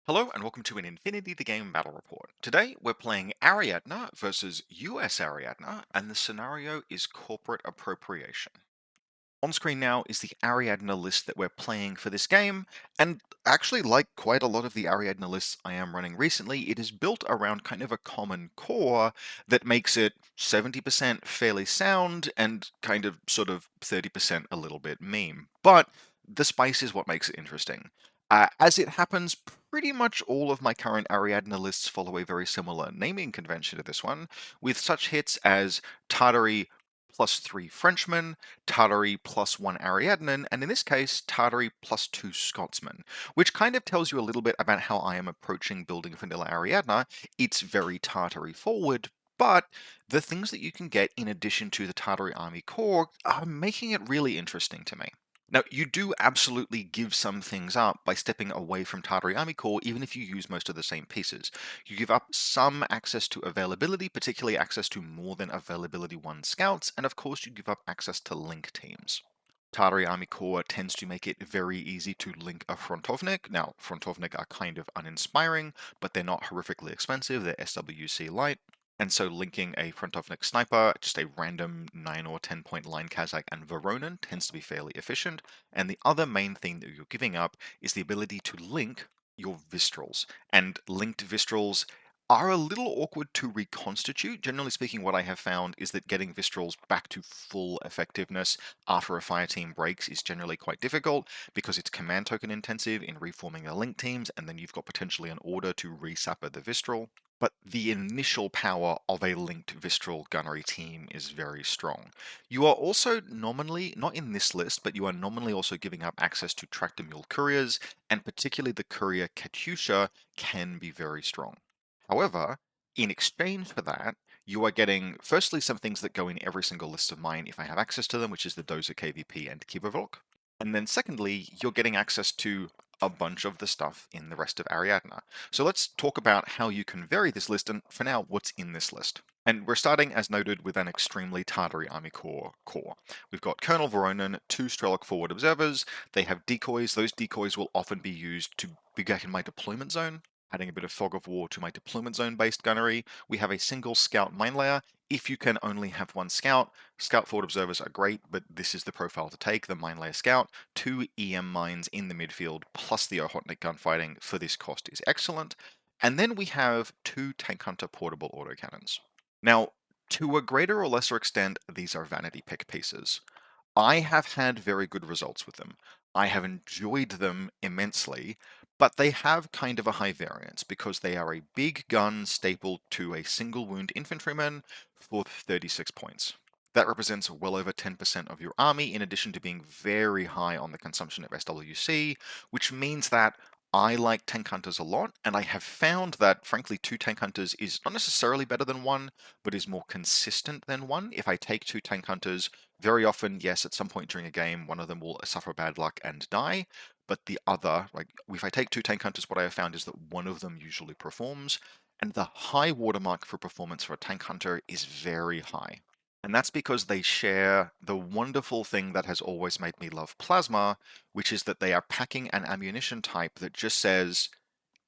Hello and welcome to an Infinity the Game Battle Report. Today we're playing Ariadna versus USAriadna, and the scenario is corporate appropriation. On screen now is the Ariadna list that we're playing for this game, and actually, like quite a lot of the Ariadna lists I am running recently, it is built around kind of a common core that makes it 70% fairly sound and kind of sort of 30% a little bit meme. But the spice is what makes it interesting. As it happens, pretty much all of my current Ariadna lists follow a very similar naming convention to this one, with such hits as Tartary plus 3 Frenchmen, Tartary plus 1 Ariadnan, and in this case, Tartary plus 2 Scotsmen, which kind of tells you a little bit about how I am approaching building vanilla Ariadna. It's very Tartary forward, but the things that you can get in addition to the Tartary army core are making it really interesting to me. Now, you do absolutely give some things up by stepping away from Tartary Army Corps, even if you use most of the same pieces. You give up some access to availability, particularly access to more than availability 1 scouts, and of course you give up access to link teams. Tartary Army Corps tends to make it very easy to link a Frontovnik. Now, Frontovnik are kind of uninspiring, but they're not horrifically expensive, they're SWC light. And so linking a Frontovnik sniper, just a random 9 or 10 point line Kazakh and Voronin tends to be fairly efficient. And the other main thing that you're giving up is the ability to link your Vistrals. And linked Vistrals are a little awkward to reconstitute. Generally speaking, what I have found is that getting Vistrals back to full effectiveness after a fire team breaks is generally quite difficult because it's command token intensive in reforming the link teams, and then you've got potentially an order to resapper the Vistral. But the initial power of a linked Vistral gunnery team is very strong. You are also nominally, not in this list, but you are nominally also giving up access to tractor mule couriers, and particularly the courier Katyusha can be very strong. However, in exchange for that, you are getting firstly some things that go in every single list of mine if I have access to them, which is the Dozer KVP and Kibervolk. And then secondly, you're getting access to a bunch of the stuff in the rest of Ariadna. So let's talk about how you can vary this list, and for now, what's in this list. And we're starting, as noted, with an extremely Tartary Army Corps core. We've got Colonel Voronin, 2 Strelok forward observers. They have decoys. Those decoys will often be used to be back in my deployment zone, adding a bit of fog of war to my deployment zone based gunnery. We have a single scout mine layer. If you can only have 1 scout, scout forward observers are great, but this is the profile to take, the mine layer scout. 2 EM mines in the midfield plus the Ohotnik gunfighting for this cost is excellent. And then we have 2 Tank Hunter portable autocannons. Now, to a greater or lesser extent, these are vanity pick pieces. I have had very good results with them. I have enjoyed them immensely, but they have kind of a high variance because they are a big gun stapled to a single wound infantryman for 36 points. That represents well over 10% of your army, in addition to being very high on the consumption of SWC, which means that I like tank hunters a lot, and I have found that, frankly, 2 tank hunters is not necessarily better than 1, but is more consistent than 1. If I take 2 tank hunters, very often, yes, at some point during a game, one of them will suffer bad luck and die, but the other, like, if I take 2 tank hunters, what I have found is that one of them usually performs, and the high watermark for performance for a tank hunter is very high. And that's because they share the wonderful thing that has always made me love Plasma, which is that they are packing an ammunition type that just says,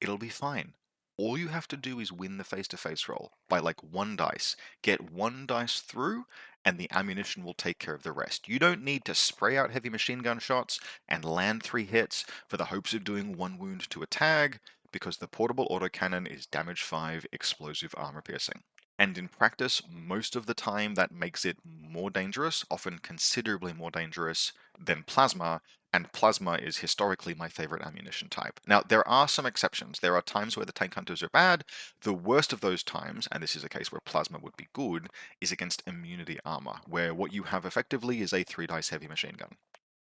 it'll be fine. All you have to do is win the face-to-face roll by like 1 dice. Get 1 dice through, and the ammunition will take care of the rest. You don't need to spray out heavy machine gun shots and land 3 hits for the hopes of doing 1 wound to a tag, because the portable autocannon is damage 5, explosive armor piercing. And in practice, most of the time that makes it more dangerous, often considerably more dangerous than Plasma, and Plasma is historically my favorite ammunition type. Now, there are some exceptions. There are times where the tank hunters are bad. The worst of those times, and this is a case where Plasma would be good, is against immunity armor, where what you have effectively is a 3 dice heavy machine gun.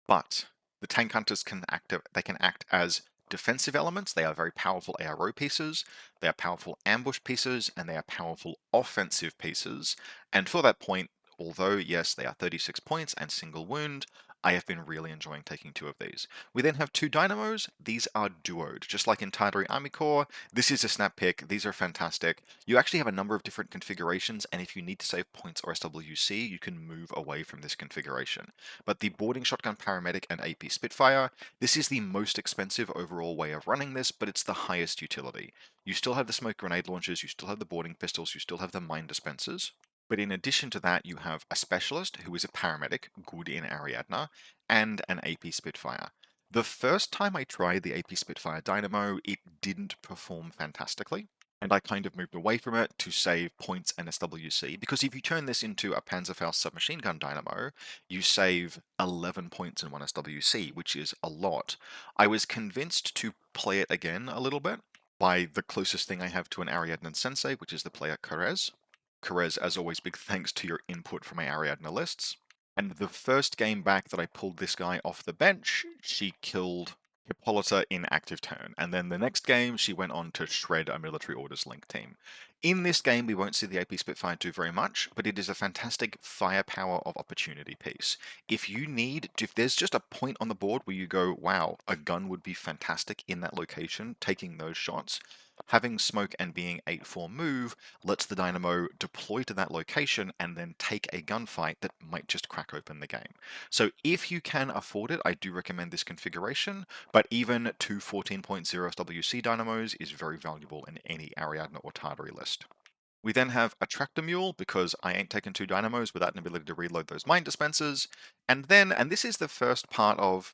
But the tank hunters can act as defensive elements. They are very powerful ARO pieces, they are powerful ambush pieces, and they are powerful offensive pieces. And for that point, although yes, they are 36 points and single wound, I have been really enjoying taking two of these. We then have two dynamos. These are duoed, just like in Tartary Army Corps. This is a snap pick. These are fantastic. You actually have a number of different configurations, and if you need to save points or SWC, you can move away from this configuration. But the Boarding Shotgun Paramedic and AP Spitfire, this is the most expensive overall way of running this, but it's the highest utility. You still have the smoke grenade launchers, you still have the boarding pistols, you still have the mine dispensers. But in addition to that, you have a specialist who is a paramedic, good in Ariadna, and an AP Spitfire. The first time I tried the AP Spitfire Dynamo, it didn't perform fantastically, and I kind of moved away from it to save points and SWC, because if you turn this into a Panzerfaust submachine gun dynamo, you save 11 points and 1 SWC, which is a lot. I was convinced to play it again a little bit by the closest thing I have to an Ariadnan sensei, which is the player Karez. Karez, as always, big thanks to your input for my Ariadna lists. And the first game back that I pulled this guy off the bench, she killed Hippolyta in active turn. And then the next game, she went on to shred a military orders link team. In this game, we won't see the AP Spitfire do very much, but it is a fantastic firepower of opportunity piece. If there's just a point on the board where you go, wow, a gun would be fantastic in that location, taking those shots, having smoke and being 8-4 move lets the dynamo deploy to that location and then take a gunfight that might just crack open the game. So if you can afford it, I do recommend this configuration, but even two 14.0 SWC dynamos is very valuable in any Ariadna or Tartary list. We then have a tractor mule, because I ain't taking two dynamos without an ability to reload those mine dispensers. And then, and this is the first part of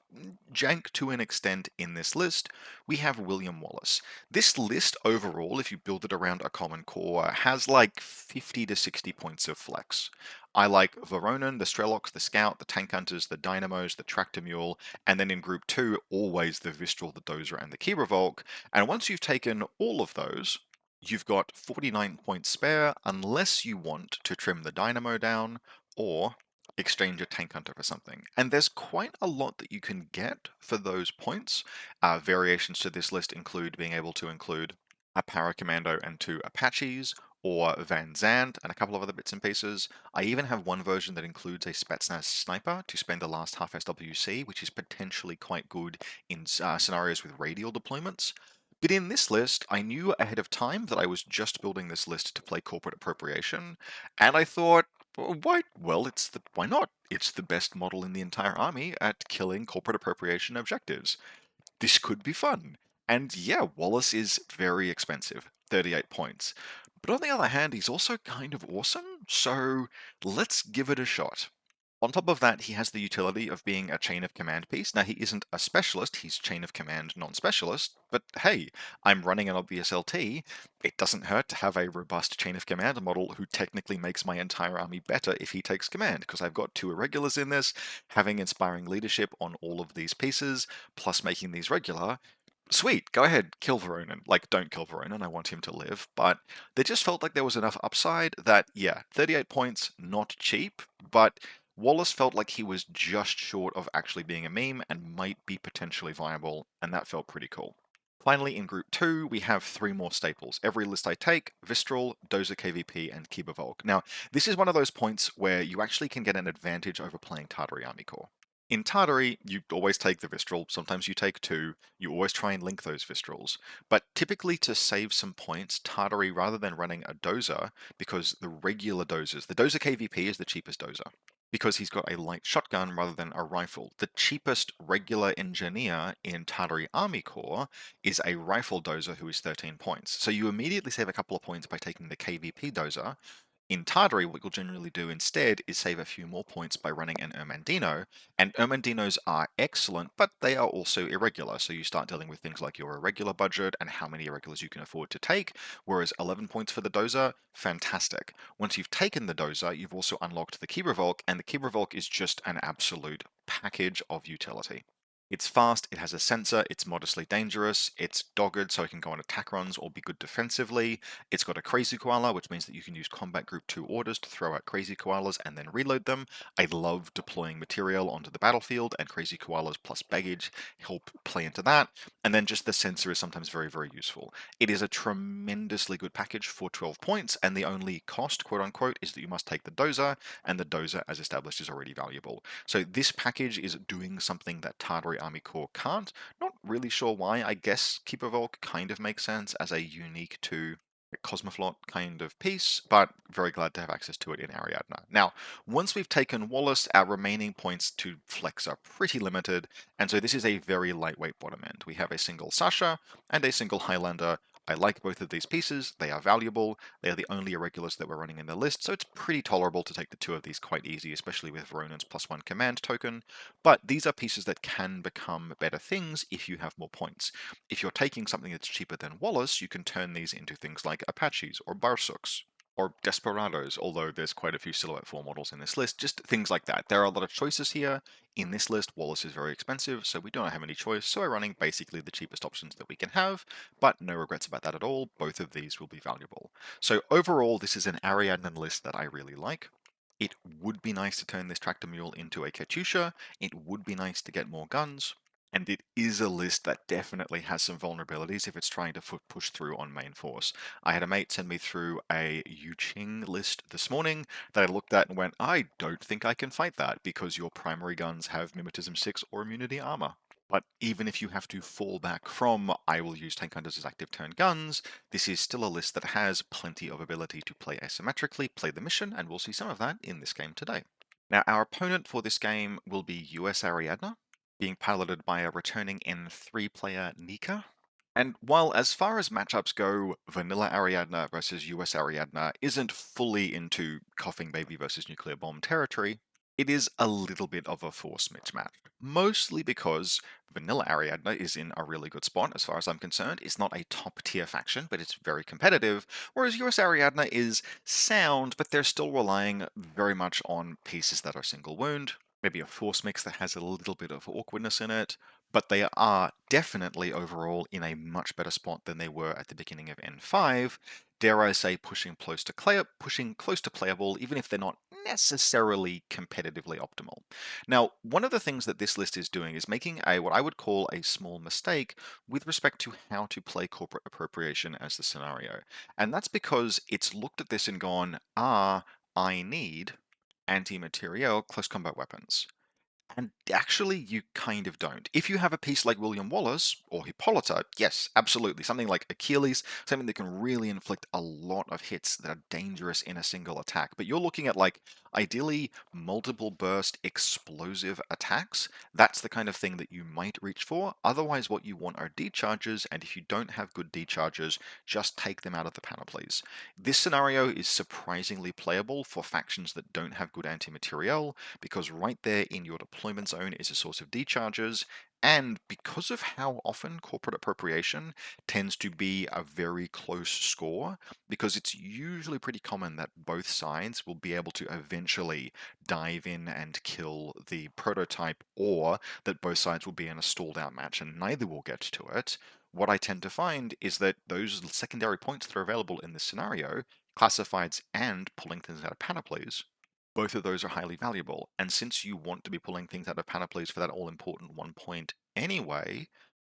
jank to an extent in this list, we have William Wallace. This list overall, if you build it around a common core, has like 50 to 60 points of flex. I like Voronin, the Strelok, the Scout, the Tank Hunters, the Dynamos, the Tractor Mule, and then in Group 2, always the Vistral, the Dozer, and the Key Revolk. And once you've taken all of those, you've got 49 points spare unless you want to trim the dynamo down or exchange a tank hunter for something. And there's quite a lot that you can get for those points. Variations to this list include being able to include a Paracommando and two Apaches, or Van Zandt, and a couple of other bits and pieces. I even have one version that includes a Spetsnaz sniper to spend the last half SWC, which is potentially quite good in scenarios with radial deployments. But in this list, I knew ahead of time that I was just building this list to play Corporate Appropriation, and I thought, why? Well, why not? It's the best model in the entire army at killing Corporate Appropriation objectives. This could be fun. And yeah, Wallace is very expensive, 38 points. But on the other hand, he's also kind of awesome, so let's give it a shot. On top of that, he has the utility of being a chain of command piece. Now, he isn't a specialist, he's chain of command non-specialist, but hey, I'm running an obvious LT. It doesn't hurt to have a robust chain of command model who technically makes my entire army better if he takes command, because I've got two irregulars in this, having inspiring leadership on all of these pieces, plus making these regular. Sweet, go ahead, kill Voronin. Like, don't kill Voronin, I want him to live. But there just felt like there was enough upside that, yeah, 38 points, not cheap, but Wallace felt like he was just short of actually being a meme and might be potentially viable, and that felt pretty cool. Finally, in Group 2, we have three more staples. Every list I take, Vistral, Dozer KVP, and Kibavolk. Now, this is one of those points where you actually can get an advantage over playing Tartary Army Corps. In Tartary, you always take the Vistral, sometimes you take two, you always try and link those Vistrals. But typically to save some points, Tartary, rather than running a Dozer, because the regular Dozers, the Dozer KVP is the cheapest Dozer, because he's got a light shotgun rather than a rifle. The cheapest regular engineer in Tartary Army Corps is a rifle Dozer who is 13 points. So you immediately save a couple of points by taking the KVP Dozer. In Tartary, what you'll generally do instead is save a few more points by running an Ermandino, and Ermandinos are excellent, but they are also irregular, so you start dealing with things like your irregular budget and how many irregulars you can afford to take, whereas 11 points for the Dozer, fantastic. Once you've taken the Dozer, you've also unlocked the Key Revolk, and the Key Revolk is just an absolute package of utility. It's fast, it has a sensor, it's modestly dangerous, it's dogged so it can go on attack runs or be good defensively. It's got a crazy koala, which means that you can use combat group 2 orders to throw out crazy koalas and then reload them. I love deploying material onto the battlefield, and crazy koalas plus baggage help play into that. And then just the sensor is sometimes very, very useful. It is a tremendously good package for 12 points, and the only cost, quote unquote, is that you must take the dozer, and the dozer, as established, is already valuable. So this package is doing something that Tartary Army Corps can't. Not really sure why. I guess Keeper Volk kind of makes sense as a unique to Cosmoflot kind of piece, but very glad to have access to it in Ariadna. Now, once we've taken Wallace, our remaining points to flex are pretty limited, and so this is a very lightweight bottom end. We have a single Sasha and a single Highlander. I like both of these pieces, they are valuable, they are the only irregulars that we're running in the list, so it's pretty tolerable to take the two of these quite easy, especially with Veronan's +1 command token, but these are pieces that can become better things if you have more points. If you're taking something that's cheaper than Wallace, you can turn these into things like Apaches or Barsuks or Desperados, although there's quite a few Silhouette 4 models in this list, just things like that. There are a lot of choices here. In this list, Wallace is very expensive, so we don't have any choice, so we're running basically the cheapest options that we can have, but no regrets about that at all. Both of these will be valuable. So overall, this is an Ariadne list that I really like. It would be nice to turn this tractor mule into a Katyusha. It would be nice to get more guns. And it is a list that definitely has some vulnerabilities if it's trying to push through on main force. I had a mate send me through a Yuqing list this morning that I looked at and went, I don't think I can fight that because your primary guns have Mimetism 6 or Immunity Armor. But even if you have to fall back from, I will use Tank Hunters as active turn guns, this is still a list that has plenty of ability to play asymmetrically, play the mission, and we'll see some of that in this game today. Now, our opponent for this game will be USAriadna, being piloted by a returning N3 player Nika. And while as far as matchups go, vanilla Ariadna versus USAriadna isn't fully into coughing baby versus nuclear bomb territory, it is a little bit of a force mismatch. Mostly because vanilla Ariadna is in a really good spot as far as I'm concerned. It's not a top tier faction, but it's very competitive, whereas USAriadna is sound, but they're still relying very much on pieces that are single wound, maybe a force mix that has a little bit of awkwardness in it, but they are definitely overall in a much better spot than they were at the beginning of N5. Dare I say, pushing close to playable, even if they're not necessarily competitively optimal. Now, one of the things that this list is doing is making a what I would call a small mistake with respect to how to play corporate appropriation as the scenario, and that's because it's looked at this and gone, I need anti-materiel close combat weapons. And actually, you kind of don't. If you have a piece like William Wallace or Hippolyta, yes, absolutely. Something like Achilles, something that can really inflict a lot of hits that are dangerous in a single attack. But you're looking at, like, ideally multiple burst explosive attacks. That's the kind of thing that you might reach for. Otherwise, what you want are decharges, and if you don't have good decharges, just take them out of the panoplies. This scenario is surprisingly playable for factions that don't have good anti-materiel, because right there in your deployment zone is a source of decharges, and because of how often corporate appropriation tends to be a very close score, because it's usually pretty common that both sides will be able to eventually dive in and kill the prototype, or that both sides will be in a stalled out match and neither will get to it. What I tend to find is that those secondary points that are available in this scenario, classifieds and pulling things out of panoplies, both of those are highly valuable. And since you want to be pulling things out of panoplies for that all important 1 point anyway,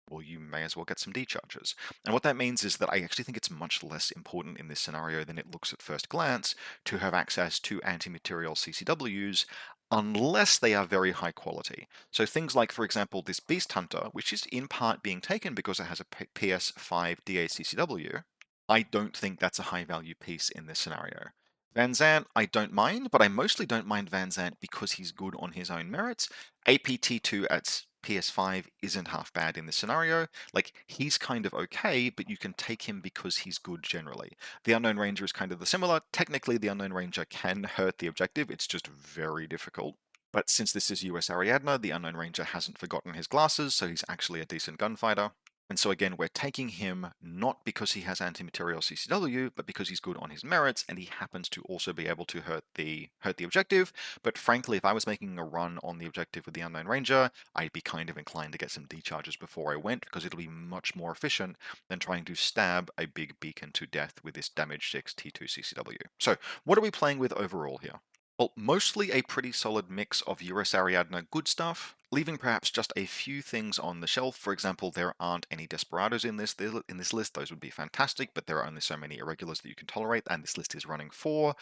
well, you may as well get some decharges. And what that means is that I actually think it's much less important in this scenario than it looks at first glance to have access to anti-material CCWs unless they are very high quality. So things like, for example, this Beast Hunter, which is in part being taken because it has a PS5 DA CCW, I don't think that's a high value piece in this scenario. Van Zant, I don't mind, but I mostly don't mind Van Zant because he's good on his own merits. APT2 at PS5 isn't half bad in this scenario. Like, he's kind of okay, but you can take him because he's good generally. The Unknown Ranger is kind of the similar. Technically, the Unknown Ranger can hurt the objective, it's just very difficult. But since this is USAriadna, the Unknown Ranger hasn't forgotten his glasses, so he's actually a decent gunfighter. And so again, we're taking him not because he has anti-material CCW, but because he's good on his merits, and he happens to also be able to hurt the objective. But frankly, if I was making a run on the objective with the Unknown Ranger, I'd be kind of inclined to get some decharges before I went, because it'll be much more efficient than trying to stab a big beacon to death with this damage 6 T2 CCW. So what are we playing with overall here? Well, mostly a pretty solid mix of USAriadna good stuff, leaving perhaps just a few things on the shelf. For example, there aren't any Desperados in this list. Those would be fantastic, but there are only so many irregulars that you can tolerate, and this list is running 4,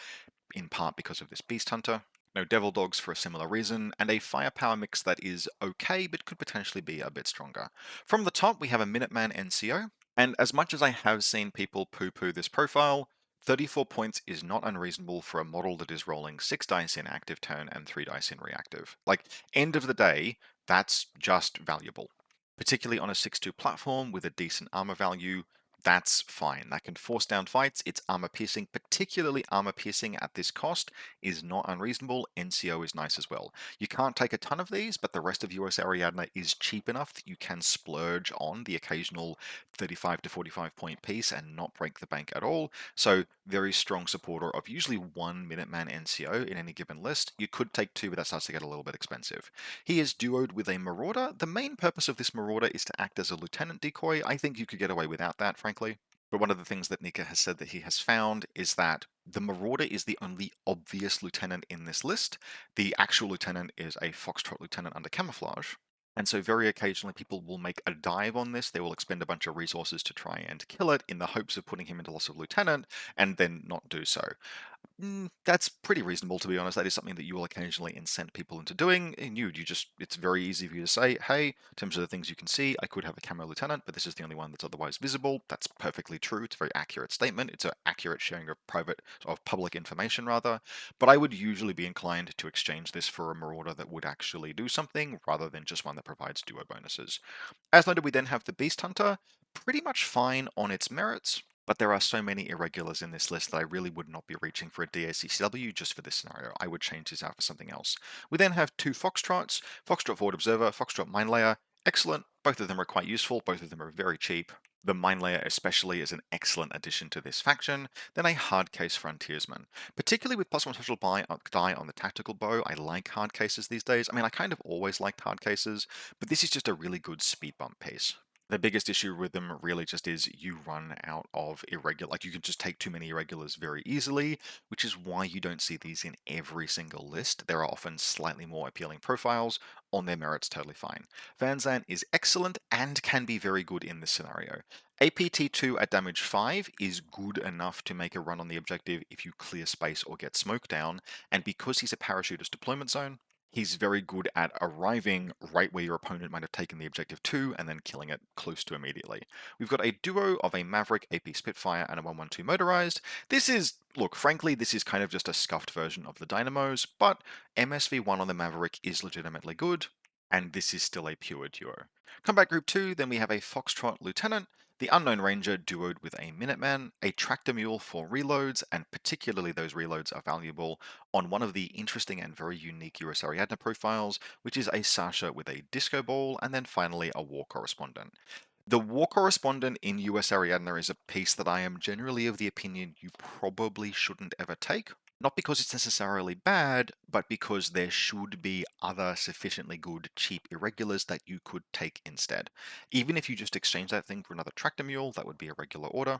in part because of this Beast Hunter. No Devil Dogs for a similar reason, and a firepower mix that is okay, but could potentially be a bit stronger. From the top, we have a Minuteman NCO, and as much as I have seen people poo-poo this profile, 34 points is not unreasonable for a model that is rolling 6 dice in active turn and 3 dice in reactive. Like, end of the day, that's just valuable. Particularly on a 6-2 platform with a decent armor value, that's fine. That can force down fights. It's armor piercing, particularly armor piercing at this cost is not unreasonable. NCO is nice as well. You can't take a ton of these, but the rest of USAriadna is cheap enough that you can splurge on the occasional 35 to 45 point piece and not break the bank at all. So very strong supporter of usually 1 Minuteman NCO in any given list. You could take 2, but that starts to get a little bit expensive. He is duoed with a Marauder. The main purpose of this Marauder is to act as a lieutenant decoy. I think you could get away without that, frankly. But one of the things that Nika has said that he has found is that the Marauder is the only obvious lieutenant in this list. The actual lieutenant is a Foxtrot lieutenant under camouflage. And so very occasionally people will make a dive on this. They will expend a bunch of resources to try and kill it in the hopes of putting him into loss of lieutenant and then not do so. That's pretty reasonable, to be honest. That is something that you will occasionally incent people into doing. And it's very easy for you to say, hey, in terms of the things you can see, I could have a camo lieutenant, but this is the only one that's otherwise visible. That's perfectly true. It's a very accurate statement. It's an accurate sharing of public information, rather. But I would usually be inclined to exchange this for a Marauder that would actually do something, rather than just one that provides duo bonuses. As noted, we then have the Beast Hunter, pretty much fine on its merits. But there are so many irregulars in this list that I really would not be reaching for a DACCW just for this scenario. I would change this out for something else. We then have 2 Foxtrots, Foxtrot Forward Observer, Foxtrot Mine Layer. Excellent. Both of them are quite useful. Both of them are very cheap. The Mine Layer especially is an excellent addition to this faction. Then a Hardcase Frontiersman. Particularly with +1 special die on the tactical bow, I like hard cases these days. I mean, I kind of always liked hard cases, but this is just a really good speed bump piece. The biggest issue with them really just is you run out of irregular, like you can just take too many irregulars very easily, which is why you don't see these in every single list. There are often slightly more appealing profiles. On their merits, totally fine. Van Zandt is excellent and can be very good in this scenario. APT2 at damage 5 is good enough to make a run on the objective if you clear space or get smoke down, and because he's a parachuter's deployment zone, he's very good at arriving right where your opponent might have taken the objective to and then killing it close to immediately. We've got a duo of a Maverick AP Spitfire and a 112 motorized. Look, frankly, this is kind of just a scuffed version of the Dynamos, but MSV1 on the Maverick is legitimately good, and this is still a pure duo. Combat Group 2, then we have a Foxtrot Lieutenant, the Unknown Ranger duoed with a Minuteman, a Tractor Mule for reloads, and particularly those reloads are valuable on one of the interesting and very unique USAriadna profiles, which is a Sasha with a disco ball, and then finally a War Correspondent. The War Correspondent in USAriadna is a piece that I am generally of the opinion you probably shouldn't ever take. Not because it's necessarily bad, but because there should be other sufficiently good, cheap irregulars that you could take instead. Even if you just exchange that thing for another Tractor Mule, that would be a regular order.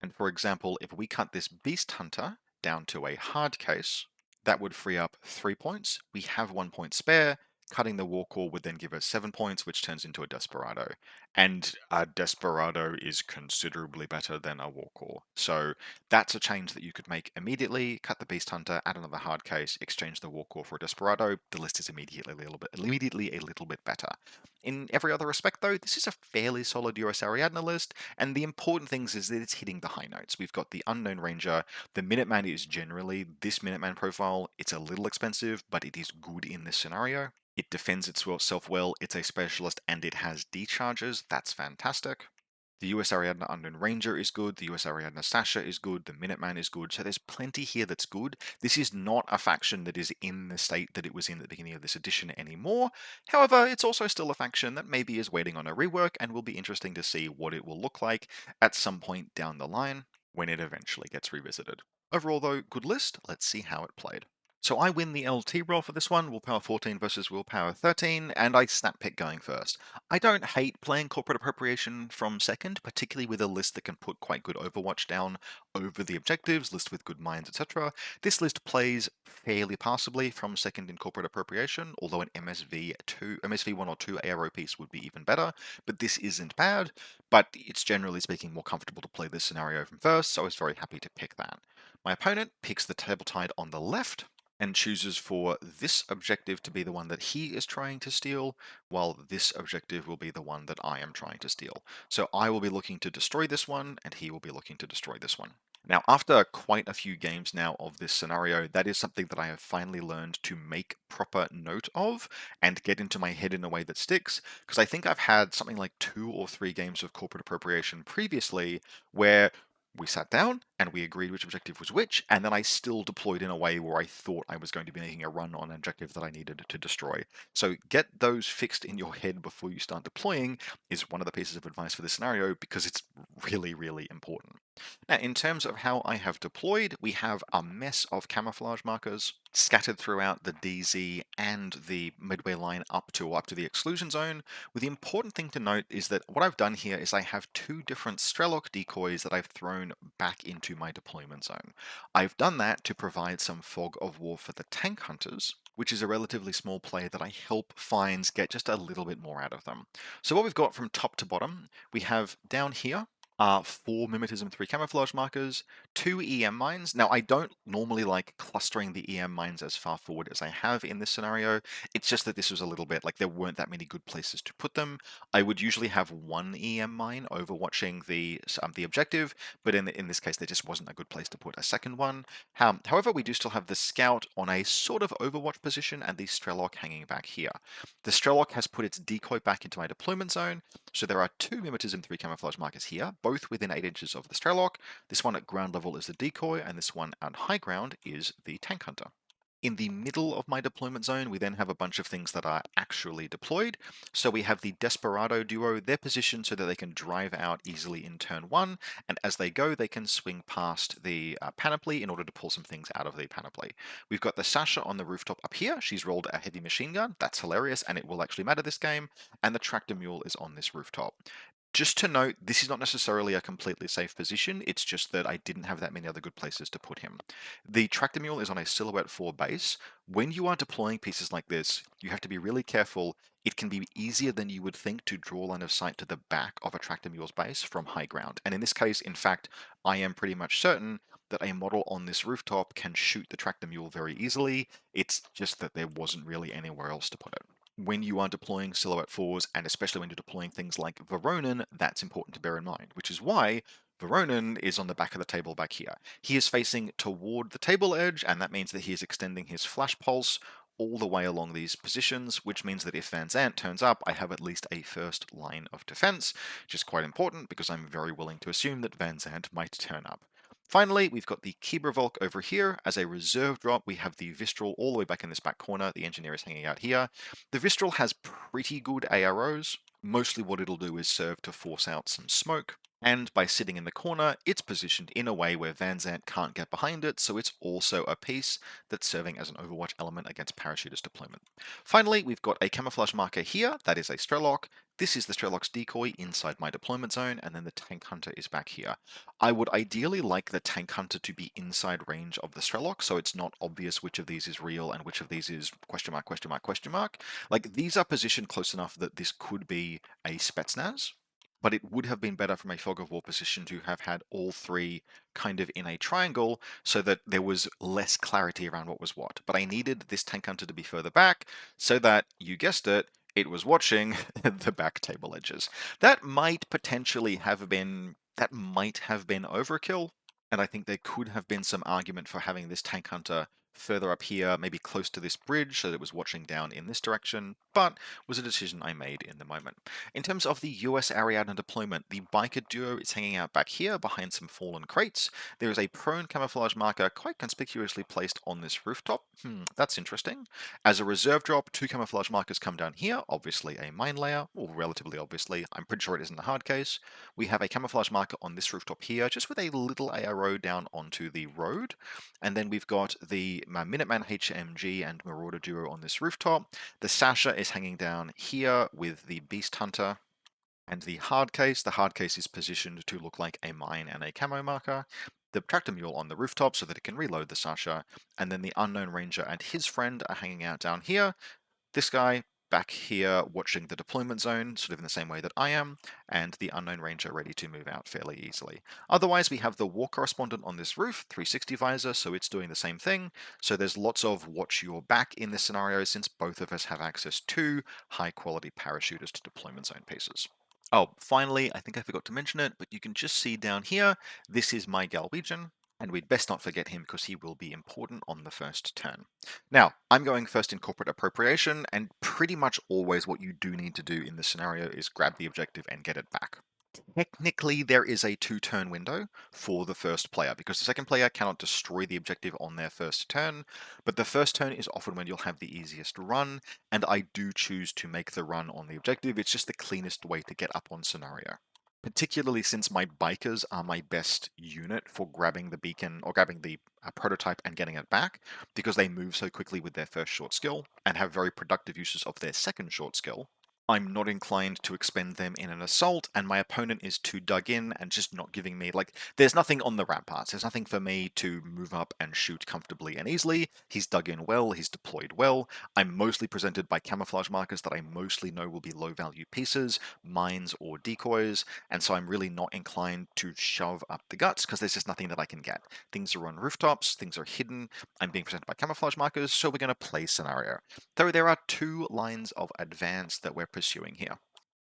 And for example, if we cut this Beast Hunter down to a hard case, that would free up 3 points. We have 1 point spare. Cutting the Warcore would then give us 7 points, which turns into a Desperado. And a Desperado is considerably better than a Warcore. So that's a change that you could make immediately. Cut the Beast Hunter, add another hard case, exchange the Warcore for a Desperado. The list is immediately a little bit better. In every other respect, though, this is a fairly solid USAriadna list, and the important things is that it's hitting the high notes. We've got the Unknown Ranger. The Minuteman is generally this Minuteman profile. It's a little expensive, but it is good in this scenario. It defends itself well, it's a specialist, and it has decharges. That's fantastic. The USAriadna Unknown Ranger is good, the USAriadna Sasha is good, the Minuteman is good, so there's plenty here that's good. This is not a faction that is in the state that it was in at the beginning of this edition anymore. However, it's also still a faction that maybe is waiting on a rework and will be interesting to see what it will look like at some point down the line when it eventually gets revisited. Overall though, good list, let's see how it played. So I win the LT roll for this one, Willpower 14 versus Willpower 13, and I snap pick going first. I don't hate playing Corporate Appropriation from second, particularly with a list that can put quite good Overwatch down over the objectives, list with good mines, etc. This list plays fairly passably from second in Corporate Appropriation, although an MSV1 or 2 ARO piece would be even better, but this isn't bad, but it's generally speaking more comfortable to play this scenario from first, so I was very happy to pick that. My opponent picks the Table Tide on the left, and chooses for this objective to be the one that he is trying to steal, while this objective will be the one that I am trying to steal. So I will be looking to destroy this one, and he will be looking to destroy this one. Now, after quite a few games now of this scenario, that is something that I have finally learned to make proper note of and get into my head in a way that sticks, because I think I've had something like 2 or 3 games of Corporate Appropriation previously where we sat down and we agreed which objective was which, and then I still deployed in a way where I thought I was going to be making a run on an objective that I needed to destroy. So get those fixed in your head before you start deploying is one of the pieces of advice for this scenario, because it's really, really important. Now, in terms of how I have deployed, we have a mess of camouflage markers scattered throughout the DZ and the midway line up to the exclusion zone. With the important thing to note is that what I've done here is I have 2 different Strelok decoys that I've thrown back into my deployment zone. I've done that to provide some fog of war for the tank hunters, which is a relatively small play that I help finds get just a little bit more out of them. So what we've got from top to bottom, we have down here 4 Mimetism 3 camouflage markers, 2 EM mines. Now, I don't normally like clustering the EM mines as far forward as I have in this scenario. It's just that this was a little bit like there weren't that many good places to put them. I would usually have 1 EM mine overwatching the objective, but in this case, there just wasn't a good place to put a second one. However, we do still have the Scout on a sort of overwatch position and the Strelok hanging back here. The Strelok has put its decoy back into my deployment zone, so there are 2 Mimetism 3 camouflage markers here, both within 8 inches of the Strelok. This one at ground level is the decoy, and this one at high ground is the tank hunter. In the middle of my deployment zone, we then have a bunch of things that are actually deployed. So we have the Desperado duo, they're positioned so that they can drive out easily in turn 1, and as they go, they can swing past the panoply in order to pull some things out of the panoply. We've got the Sasha on the rooftop up here. She's rolled a heavy machine gun. That's hilarious, and it will actually matter this game. And the Tractor Mule is on this rooftop. Just to note, this is not necessarily a completely safe position, it's just that I didn't have that many other good places to put him. The Tractor Mule is on a Silhouette 4 base. When you are deploying pieces like this, you have to be really careful. It can be easier than you would think to draw line of sight to the back of a Tractor Mule's base from high ground. And in this case, in fact, I am pretty much certain that a model on this rooftop can shoot the Tractor Mule very easily. It's just that there wasn't really anywhere else to put it. When you are deploying Silhouette 4s, and especially when you're deploying things like Veronin, that's important to bear in mind, which is why Veronin is on the back of the table back here. He is facing toward the table edge, and that means that he is extending his flash pulse all the way along these positions, which means that if Van Zant turns up, I have at least a first line of defense, which is quite important because I'm very willing to assume that Van Zant might turn up. Finally, we've got the Kiebervolk over here. As a reserve drop, we have the Vistral all the way back in this back corner. The Engineer is hanging out here. The Vistral has pretty good AROs. Mostly what it'll do is serve to force out some smoke. And by sitting in the corner, it's positioned in a way where Van Zant can't get behind it, so it's also a piece that's serving as an Overwatch element against Parachutist deployment. Finally, we've got a camouflage marker here. That is a Strelok. This is the Strelok's decoy inside my deployment zone, and then the Tank Hunter is back here. I would ideally like the Tank Hunter to be inside range of the Strelok, so it's not obvious which of these is real and which of these is question mark, question mark, question mark. Like, these are positioned close enough that this could be a Spetsnaz, but it would have been better from a fog of war position to have had all 3 kind of in a triangle so that there was less clarity around what was what. But I needed this tank hunter to be further back so that, you guessed it, it was watching the back table edges. That might have been overkill, and I think there could have been some argument for having this tank hunter further up here, maybe close to this bridge, so that it was watching down in this direction. but was a decision I made in the moment. In terms of the US Ariadna deployment, the biker duo is hanging out back here behind some fallen crates. There is a prone camouflage marker quite conspicuously placed on this rooftop. That's interesting. As a reserve drop, two camouflage markers come down here, obviously a mine layer, or relatively obviously, I'm pretty sure it isn't a hard case. We have a camouflage marker on this rooftop here, just with a little arrow down onto the road. And then we've got the Minuteman HMG and Marauder duo on this rooftop. The Sasha is hanging down here with the Beast Hunter and the hard case. The hard case is positioned to look like a mine and a camo marker. The tractor mule on the rooftop so that it can reload the Sasha, and then the unknown ranger and his friend are hanging out down here. This guy back here watching the deployment zone, sort of in the same way that I am, and the unknown ranger ready to move out fairly easily. Otherwise, we have the war correspondent on this roof, 360 visor, so it's doing the same thing. So there's lots of watch your back in this scenario since both of us have access to high quality parachuters to deployment zone pieces. Oh, finally, I think I forgot to mention it, but you can just see down here, this is my Galwegian, and we'd best not forget him because he will be important on the first turn. Now, I'm going first in corporate appropriation, and pretty much always what you do need to do in this scenario is grab the objective and get it back. Technically, there is a 2-turn window for the first player, because the second player cannot destroy the objective on their first turn, but the first turn is often when you'll have the easiest run, and I do choose to make the run on the objective. It's just the cleanest way to get up on scenario. Particularly since my bikers are my best unit for grabbing the beacon or grabbing the prototype and getting it back, because they move so quickly with their first short skill and have very productive uses of their second short skill. I'm not inclined to expend them in an assault, and my opponent is too dug in and just not giving me, like, there's nothing on the ramparts. There's nothing for me to move up and shoot comfortably and easily. He's dug in well, he's deployed well. I'm mostly presented by camouflage markers that I mostly know will be low value pieces, mines or decoys, and so I'm really not inclined to shove up the guts because there's just nothing that I can get. Things are on rooftops, things are hidden, I'm being presented by camouflage markers, so we're going to play scenario. Though there are two lines of advance that we're pursuing here.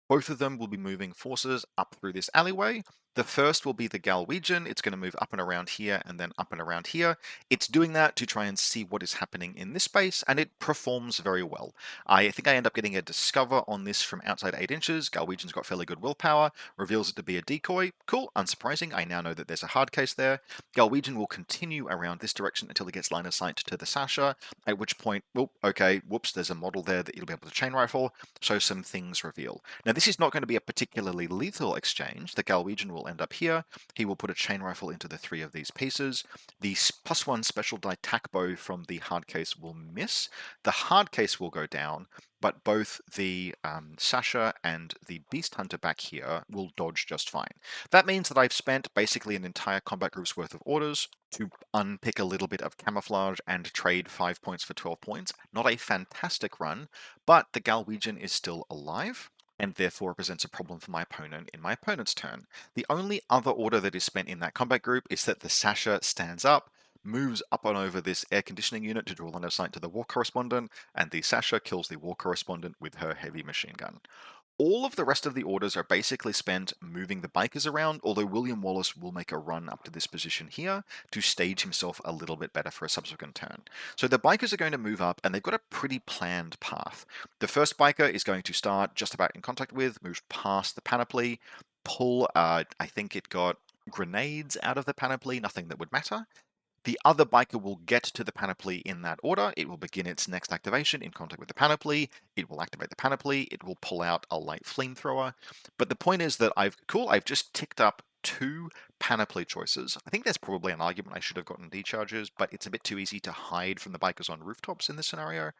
Both of them will be moving forces up through this alleyway. The first will be the Galwegian. It's going to move up and around here and then up and around here. It's doing that to try and see what is happening in this space, and it performs very well. I think I end up getting a discover on this from outside 8 inches. Galwegian's got fairly good willpower, reveals it to be a decoy. Cool, unsurprising. I now know that there's a hard case there. Galwegian will continue around this direction until he gets line of sight to the Sasha, at which point, oh, okay, whoops, there's a model there that you'll be able to chain rifle, so some things reveal. Now, this is not going to be a particularly lethal exchange. The Galwegian will end up here. He will put a chain rifle into the 3 of these pieces. The +1 special die tack bow from the hard case will miss. The hard case will go down, but both the Sasha and the Beast Hunter back here will dodge just fine. That means that I've spent basically an entire combat group's worth of orders to unpick a little bit of camouflage and trade 5 points for 12 points. Not a fantastic run, but the Galwegian is still alive, and therefore presents a problem for my opponent in my opponent's turn. The only other order that is spent in that combat group is that the Sasha stands up, moves up and over this air conditioning unit to draw line of sight to the war correspondent, and the Sasha kills the war correspondent with her heavy machine gun. All of the rest of the orders are basically spent moving the bikers around, although William Wallace will make a run up to this position here to stage himself a little bit better for a subsequent turn. So the bikers are going to move up, and they've got a pretty planned path. The first biker is going to start just about in contact with, move past the panoply, pull, I think it got grenades out of the panoply, nothing that would matter. The other biker will get to the panoply in that order. It will begin its next activation in contact with the panoply. It will activate the panoply. It will pull out a light flamethrower. But the point is that I've just ticked up 2 panoply choices. I think there's probably an argument I should have gotten decharges, but it's a bit too easy to hide from the bikers on rooftops in this scenario.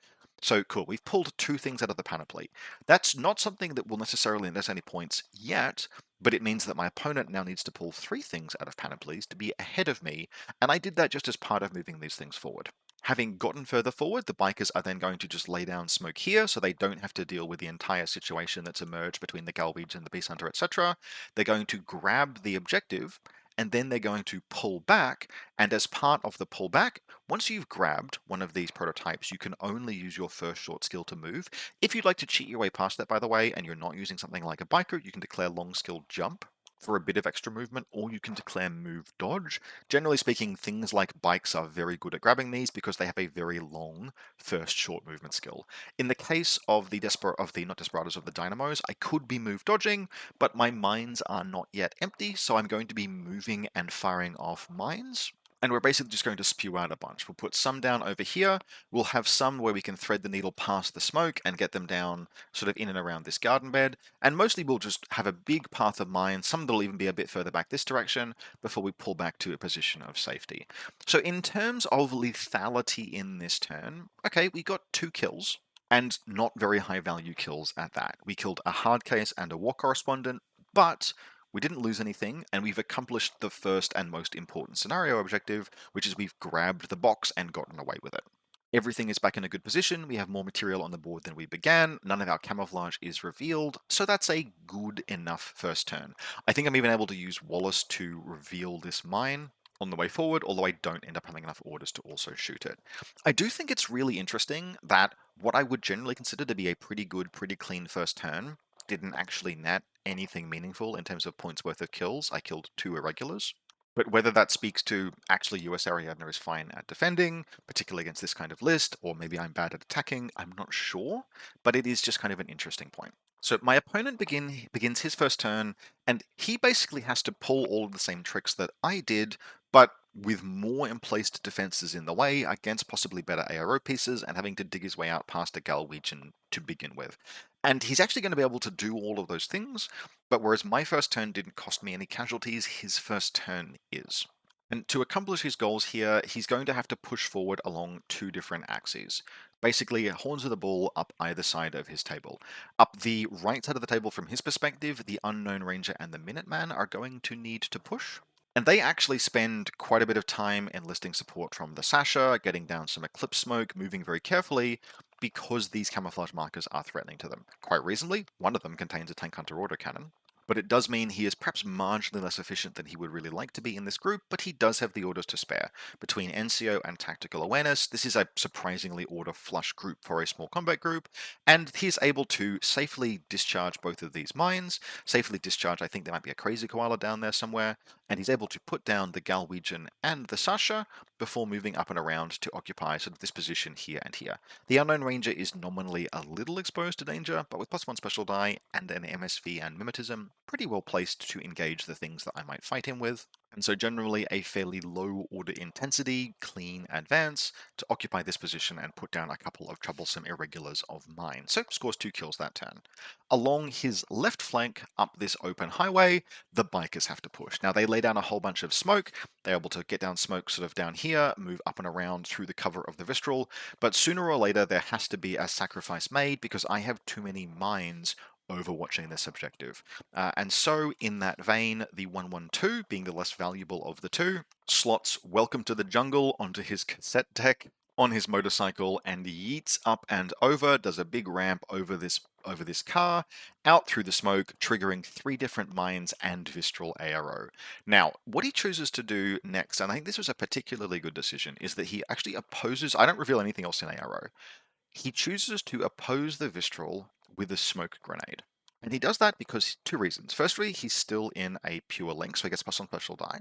So cool, we've pulled 2 things out of the panoply. That's not something that will necessarily net any points yet, but it means that my opponent now needs to pull 3 things out of panoplies to be ahead of me, and I did that just as part of moving these things forward. Having gotten further forward, the bikers are then going to just lay down smoke here, so they don't have to deal with the entire situation that's emerged between the Galwegian, the Beast Hunter, etc. They're going to grab the objective, and then they're going to pull back, and as part of the pullback, once you've grabbed one of these prototypes, you can only use your first short skill to move. If you'd like to cheat your way past that, by the way, and you're not using something like a biker, you can declare long skill jump. for a bit of extra movement, or you can declare move dodge. Generally speaking, things like bikes are very good at grabbing these because they have a very long first short movement skill. In the case of the not Desperados, of the Dynamos, I could be move dodging, but my mines are not yet empty, so I'm going to be moving and firing off mines. And we're basically just going to spew out a bunch. We'll put some down over here. We'll have some where we can thread the needle past the smoke and get them down sort of in and around this garden bed. And mostly we'll just have a big path of mine, some that'll even be a bit further back this direction, before we pull back to a position of safety. So in terms of lethality in this turn, okay, we got 2 kills, and not very high value kills at that. We killed a hard case and a war correspondent, but we didn't lose anything, and we've accomplished the first and most important scenario objective, which is we've grabbed the box and gotten away with it. Everything is back in a good position, we have more material on the board than we began, none of our camouflage is revealed, so that's a good enough first turn. I think I'm even able to use Wallace to reveal this mine on the way forward, although I don't end up having enough orders to also shoot it. I do think it's really interesting that what I would generally consider to be a pretty good, pretty clean first turn didn't actually net anything meaningful in terms of points worth of kills. I killed 2 irregulars. But whether that speaks to actually USAriadna is fine at defending, particularly against this kind of list, or maybe I'm bad at attacking, I'm not sure, but it is just kind of an interesting point. So my opponent begins his first turn, and he basically has to pull all of the same tricks that I did, but with more emplaced defenses in the way, against possibly better ARO pieces, and having to dig his way out past a Galwegian to begin with. And he's actually going to be able to do all of those things, but whereas my first turn didn't cost me any casualties, his first turn is. And to accomplish his goals here, he's going to have to push forward along 2 different axes. Basically, horns of the bull up either side of his table. Up the right side of the table from his perspective, the Unknown Ranger and the Minuteman are going to need to push. And they actually spend quite a bit of time enlisting support from the Sasha, getting down some Eclipse smoke, moving very carefully, because these camouflage markers are threatening to them. Quite reasonably, one of them contains a Tank Hunter autocannon, but it does mean he is perhaps marginally less efficient than he would really like to be in this group, but he does have the orders to spare. Between NCO and Tactical Awareness, this is a surprisingly order flush group for a small combat group, and he is able to safely discharge both of these mines. Safely discharge, I think there might be a Crazy Koala down there somewhere, and he's able to put down the Galwegian and the Sasha before moving up and around to occupy sort of this position here and here. The Unknown Ranger is nominally a little exposed to danger, but with +1 special die and an MSV and Mimetism, pretty well placed to engage the things that I might fight him with. And so generally a fairly low order intensity, clean advance to occupy this position and put down a couple of troublesome irregulars of mine. So scores 2 kills that turn. Along his left flank, up this open highway, the bikers have to push. Now they lay down a whole bunch of smoke, they're able to get down smoke sort of down here, move up and around through the cover of the Vistral, but sooner or later there has to be a sacrifice made because I have too many mines overwatching this objective. And so, in that vein, the 112, being the less valuable of the 2, slots Welcome to the Jungle onto his cassette deck on his motorcycle and yeets up and over, does a big ramp over this car, out through the smoke, triggering 3 different mines and Vistral ARO. Now, what he chooses to do next, and I think this was a particularly good decision, is that he actually opposes, I don't reveal anything else in ARO, he chooses to oppose the Vistral with a smoke grenade. And he does that because 2 reasons. Firstly, he's still in a pure link, so he gets +1 special die.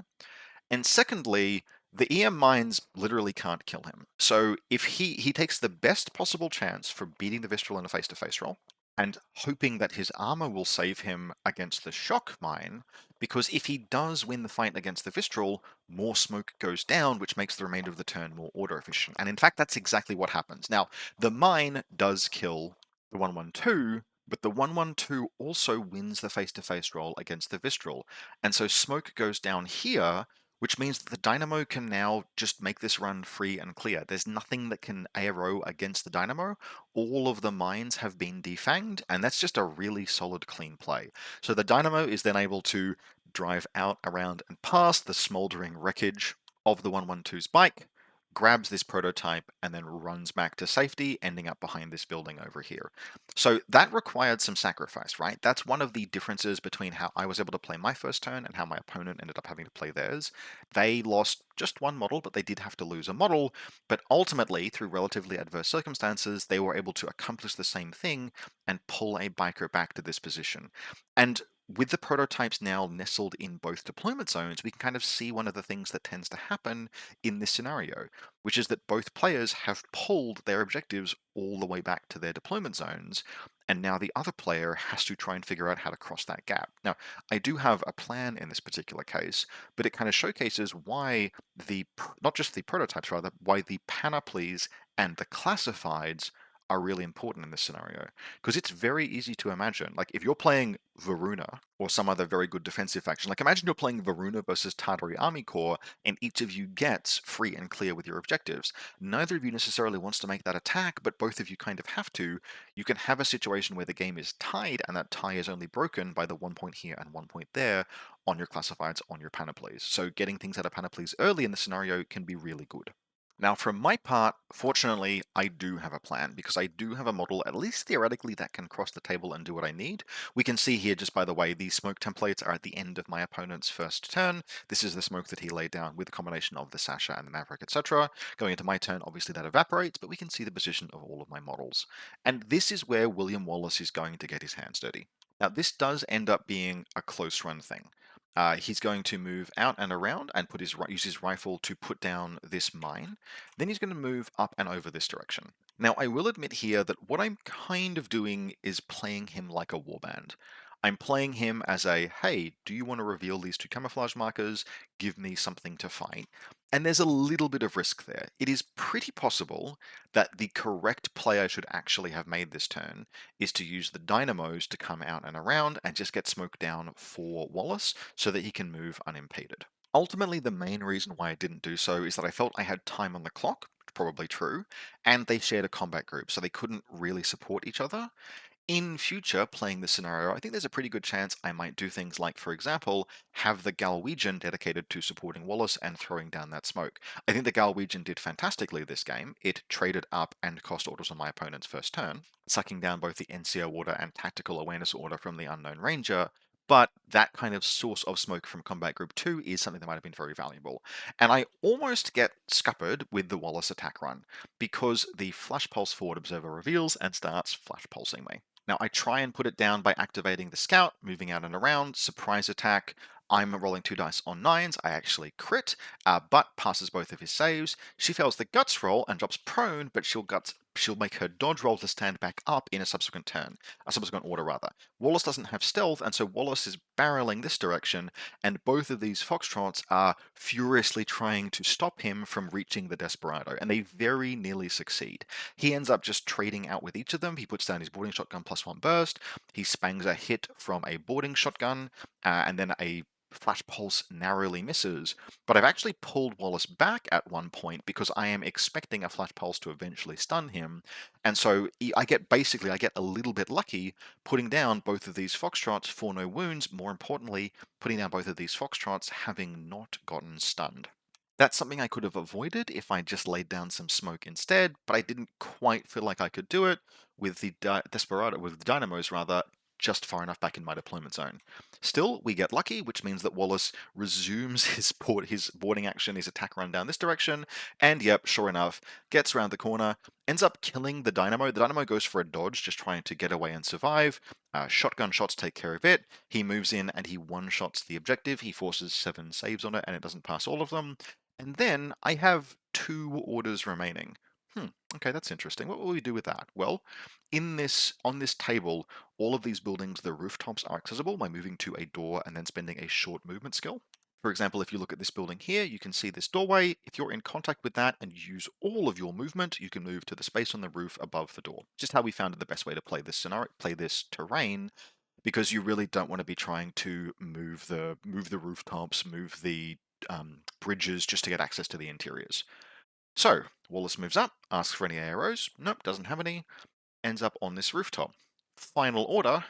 And secondly, the EM mines literally can't kill him. So if he takes the best possible chance for beating the Vistral in a face-to-face roll, and hoping that his armor will save him against the shock mine, because if he does win the fight against the Vistral, more smoke goes down, which makes the remainder of the turn more order efficient. And in fact, that's exactly what happens. Now, the mine does kill the 112, but the 112 also wins the face-to-face roll against the Vistral. And so smoke goes down here, which means that the Dynamo can now just make this run free and clear. There's nothing that can ARO against the Dynamo. All of the mines have been defanged, and that's just a really solid, clean play. So the Dynamo is then able to drive out, around, and past the smoldering wreckage of the 112's bike, grabs this prototype, and then runs back to safety, ending up behind this building over here. So that required some sacrifice, right? That's one of the differences between how I was able to play my first turn and how my opponent ended up having to play theirs. They lost just 1 model, but they did have to lose a model. But ultimately, through relatively adverse circumstances, they were able to accomplish the same thing and pull a biker back to this position. And with the prototypes now nestled in both deployment zones, we can kind of see one of the things that tends to happen in this scenario, which is that both players have pulled their objectives all the way back to their deployment zones, and now the other player has to try and figure out how to cross that gap. Now, I do have a plan in this particular case, but it kind of showcases why not just the prototypes rather, why the panoplies and the classifieds are really important in this scenario. Because it's very easy to imagine, like if you're playing Varuna or some other very good defensive faction, like imagine you're playing Varuna versus Tartary Army Corps, and each of you gets free and clear with your objectives. Neither of you necessarily wants to make that attack, but both of you kind of have to. You can have a situation where the game is tied, and that tie is only broken by the 1 point here and 1 point there on your classifieds, on your panoplies. So getting things out of panoplies early in the scenario can be really good. Now, for my part, fortunately, I do have a plan because I do have a model, at least theoretically, that can cross the table and do what I need. We can see here, just by the way, these smoke templates are at the end of my opponent's first turn. This is the smoke that he laid down with a combination of the Sasha and the Maverick, etc. Going into my turn, obviously that evaporates, but we can see the position of all of my models. And this is where William Wallace is going to get his hands dirty. Now, this does end up being a close run thing. He's going to move out and around and use his rifle to put down this mine. Then he's going to move up and over this direction. Now, I will admit here that what I'm kind of doing is playing him like a warband. I'm playing him as a, hey, do you want to reveal these two camouflage markers? Give me something to fight. And there's a little bit of risk there. It is pretty possible that the correct play I should actually have made this turn is to use the dynamos to come out and around and just get smoke down for Wallace so that he can move unimpeded. Ultimately, the main reason why I didn't do so is that I felt I had time on the clock, probably true, and they shared a combat group, so they couldn't really support each other. In future, playing this scenario, I think there's a pretty good chance I might do things like, for example, have the Galwegian dedicated to supporting Wallace and throwing down that smoke. I think the Galwegian did fantastically this game. It traded up and cost orders on my opponent's first turn, sucking down both the NCO order and tactical awareness order from the Unknown Ranger. But that kind of source of smoke from Combat Group 2 is something that might have been very valuable. And I almost get scuppered with the Wallace attack run, because the Flash Pulse Forward Observer reveals and starts flash pulsing me. Now, I try and put it down by activating the Scout, moving out and around, surprise attack. I'm rolling 2 dice on 9s. I actually crit, but passes both of his saves. She fails the Guts roll and drops prone, but she'll make her dodge roll to stand back up in a subsequent turn, a subsequent order rather. Wallace doesn't have stealth, and so Wallace is barreling this direction, and both of these Foxtrots are furiously trying to stop him from reaching the Desperado, and they very nearly succeed. He ends up just trading out with each of them. He puts down his boarding shotgun +1 burst. He spangs a hit from a boarding shotgun, and then a Flash Pulse narrowly misses, but I've actually pulled Wallace back at 1 point because I am expecting a Flash Pulse to eventually stun him, and so I get a little bit lucky putting down both of these Foxtrots for no wounds, more importantly, putting down both of these Foxtrots having not gotten stunned. That's something I could have avoided if I just laid down some smoke instead, but I didn't quite feel like I could do it with the Desperado, with the Dynamos rather, just far enough back in my deployment zone. Still, we get lucky, which means that Wallace resumes his boarding action, his attack run down this direction, and yep, sure enough, gets around the corner, ends up killing the Dynamo. The Dynamo goes for a dodge, just trying to get away and survive. Shotgun shots take care of it. He moves in and he one-shots the objective. He forces 7 saves on it, and it doesn't pass all of them. And then I have 2 orders remaining. Okay, that's interesting. What will we do with that? Well, on this table, all of these buildings, the rooftops are accessible by moving to a door and then spending a short movement skill. For example, if you look at this building here, you can see this doorway. If you're in contact with that and use all of your movement, you can move to the space on the roof above the door. Just how we found the best way to play this scenario, play this terrain, because you really don't want to be trying to move the rooftops, move the bridges just to get access to the interiors. So, Wallace moves up, asks for any arrows. Nope, doesn't have any. Ends up on this rooftop. Final order,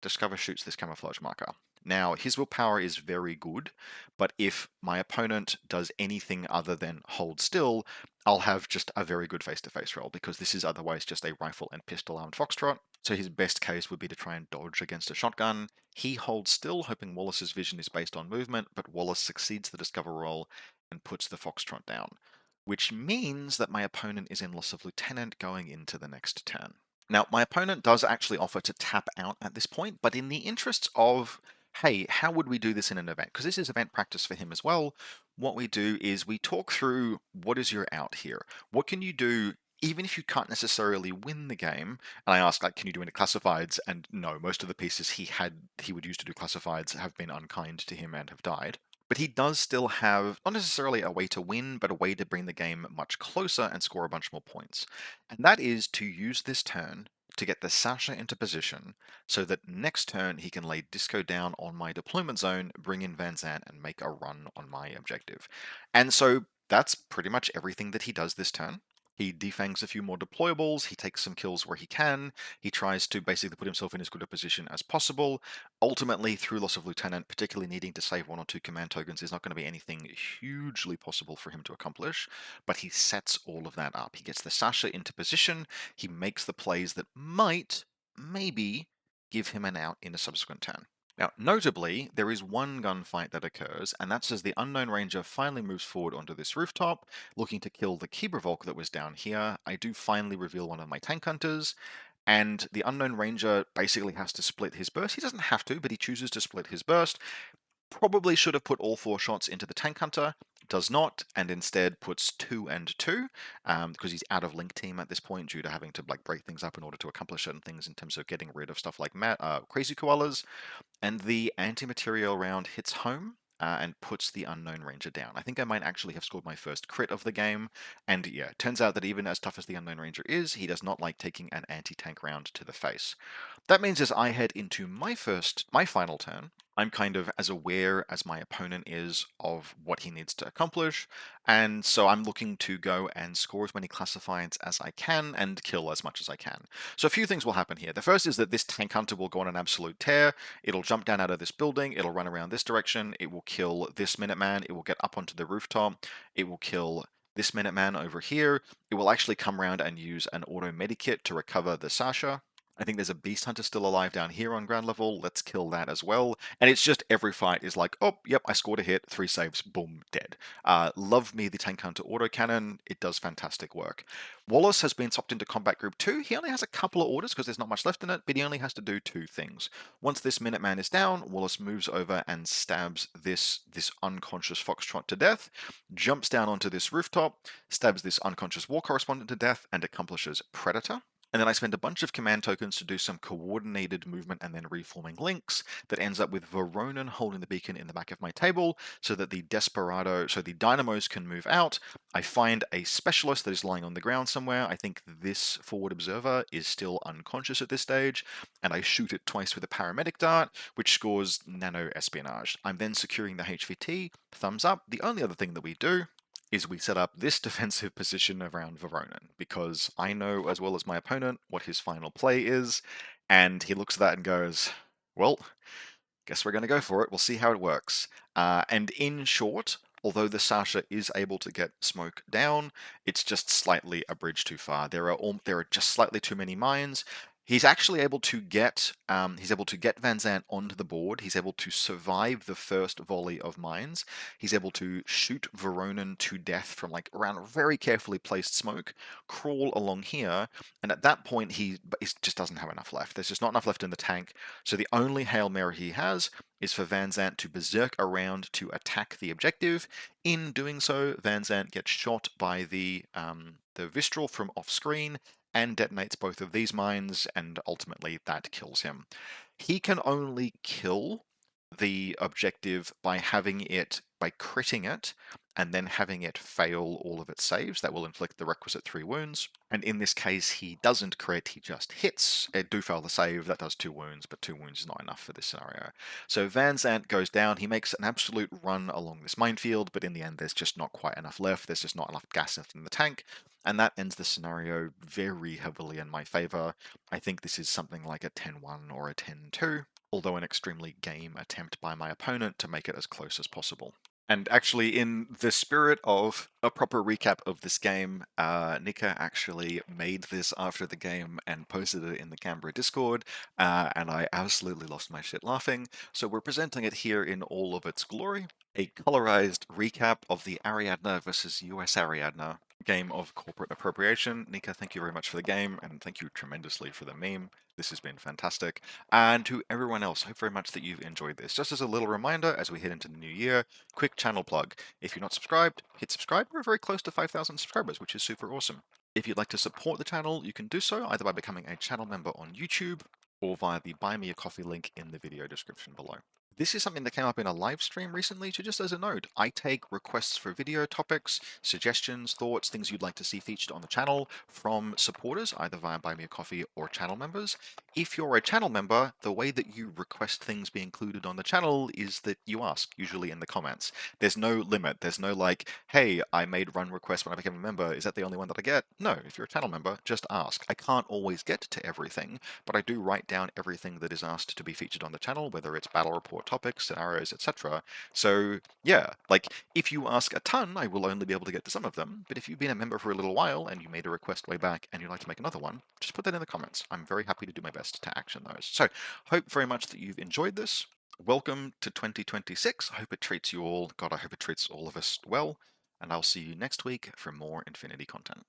Discover shoots this camouflage marker. Now, his willpower is very good, but if my opponent does anything other than hold still, I'll have just a very good face-to-face roll, because this is otherwise just a rifle and pistol-armed Foxtrot. So his best case would be to try and dodge against a shotgun. He holds still, hoping Wallace's vision is based on movement, but Wallace succeeds the Discover roll and puts the Foxtrot down, which means that my opponent is in loss of lieutenant going into the next turn. Now, my opponent does actually offer to tap out at this point, but in the interests of, hey, how would we do this in an event? Because this is event practice for him as well. What we do is we talk through what is your out here? What can you do even if you can't necessarily win the game? And I ask, like, can you do any classifieds? And no, most of the pieces he would use to do classifieds have been unkind to him and have died. But he does still have, not necessarily a way to win, but a way to bring the game much closer and score a bunch more points. And that is to use this turn to get the Sasha into position so that next turn he can lay Disco down on my deployment zone, bring in Van Zant, and make a run on my objective. And so that's pretty much everything that he does this turn. He defangs a few more deployables, he takes some kills where he can, he tries to basically put himself in as good a position as possible. Ultimately, through loss of Lieutenant, particularly needing to save one or two command tokens is not going to be anything hugely possible for him to accomplish, but he sets all of that up. He gets the Sasha into position, he makes the plays that might, maybe, give him an out in a subsequent turn. Now, notably, there is one gunfight that occurs, and that's as the Unknown Ranger finally moves forward onto this rooftop, looking to kill the Kibrevolk that was down here. I do finally reveal one of my tank hunters, and the Unknown Ranger basically has to split his burst. He doesn't have to, but he chooses to split his burst. Probably should have put all 4 shots into the tank hunter, does not, and instead puts 2 and 2, because he's out of link team at this point due to having to like break things up in order to accomplish certain things in terms of getting rid of stuff like crazy koalas. And the anti-material round hits home and puts the Unknown Ranger down. I think I might actually have scored my first crit of the game, and yeah, it turns out that even as tough as the Unknown Ranger is, he does not like taking an anti-tank round to the face. That means as I head into my final turn, I'm kind of as aware as my opponent is of what he needs to accomplish, and so I'm looking to go and score as many classifieds as I can and kill as much as I can. So a few things will happen here. The first is that this tank hunter will go on an absolute tear. It'll jump down out of this building, it'll run around this direction, it will kill this Minuteman, it will get up onto the rooftop, it will kill this Minuteman over here, it will actually come around and use an auto medikit to recover the Sasha. I think there's a Beast Hunter still alive down here on ground level. Let's kill that as well. And it's just every fight is like, oh, yep, I scored a hit, 3 saves, boom, dead. Love me the Tank Hunter autocannon. It does fantastic work. Wallace has been swapped into Combat Group 2. He only has a couple of orders because there's not much left in it, but he only has to do 2 things. Once this Minuteman is down, Wallace moves over and stabs this unconscious Foxtrot to death, jumps down onto this rooftop, stabs this unconscious War Correspondent to death, and accomplishes Predator. And then I spend a bunch of command tokens to do some coordinated movement and then reforming links that ends up with Voronin holding the beacon in the back of my table so that the Dynamos can move out. I find a specialist that is lying on the ground somewhere. I think this forward observer is still unconscious at this stage, and I shoot it twice with a paramedic dart, which scores nano espionage. I'm then securing the HVT, thumbs up. The only other thing that we do is we set up this defensive position around Voronin, because I know as well as my opponent what his final play is, and he looks at that and goes, well, guess we're going to go for it. We'll see how it works. And in short, although the Sasha is able to get smoke down, it's just slightly a bridge too far. There are just slightly too many mines. He's actually able to get Van Zant onto the board. He's able to survive the first volley of mines. He's able to shoot Voronin to death from like around very carefully placed smoke, crawl along here, and at that point he just doesn't have enough left. There's just not enough left in the tank. So the only Hail Mary he has is for Van Zant to berserk around to attack the objective. In doing so, Van Zant gets shot by the Vistral from off screen and detonates both of these mines, and ultimately that kills him. He can only kill the objective by critting it, and then having it fail all of its saves. That will inflict the requisite 3 wounds. And in this case, he doesn't crit, he just hits. It do fail the save, that does 2 wounds, but 2 wounds is not enough for this scenario. So Van Zant goes down, he makes an absolute run along this minefield, but in the end there's just not quite enough left, there's just not enough gas left in the tank, and that ends the scenario very heavily in my favor. I think this is something like a 10-1 or a 10-2, although an extremely game attempt by my opponent to make it as close as possible. And actually, in the spirit of a proper recap of this game, Nika actually made this after the game and posted it in the Canberra Discord, and I absolutely lost my shit laughing. So we're presenting it here in all of its glory. A colorized recap of the Ariadna versus USAriadna game of corporate appropriation. Nika, thank you very much for the game, and thank you tremendously for the meme. This has been fantastic. And to everyone else, hope very much that you've enjoyed this. Just as a little reminder, as we head into the new year, quick channel plug. If you're not subscribed, hit subscribe. We're very close to 5,000 subscribers, which is super awesome. If you'd like to support the channel, you can do so either by becoming a channel member on YouTube or via the Buy Me a Coffee link in the video description below. This is something that came up in a live stream recently, so just as a note, I take requests for video topics, suggestions, thoughts, things you'd like to see featured on the channel from supporters, either via Buy Me a Coffee or channel members. If you're a channel member, the way that you request things be included on the channel is that you ask, usually in the comments. There's no limit. There's no like, hey, I made run request when I became a member. Is that the only one that I get? No, if you're a channel member, just ask. I can't always get to everything, but I do write down everything that is asked to be featured on the channel, whether it's battle report topics, scenarios, etc. So yeah, like if you ask a ton, I will only be able to get to some of them, but if you've been a member for a little while and you made a request way back and you'd like to make another one, just put that in the comments. I'm very happy to do my best to action those. So hope very much that you've enjoyed this. Welcome to 2026. I hope it treats you all, God, I hope it treats all of us well, and I'll see you next week for more Infinity content.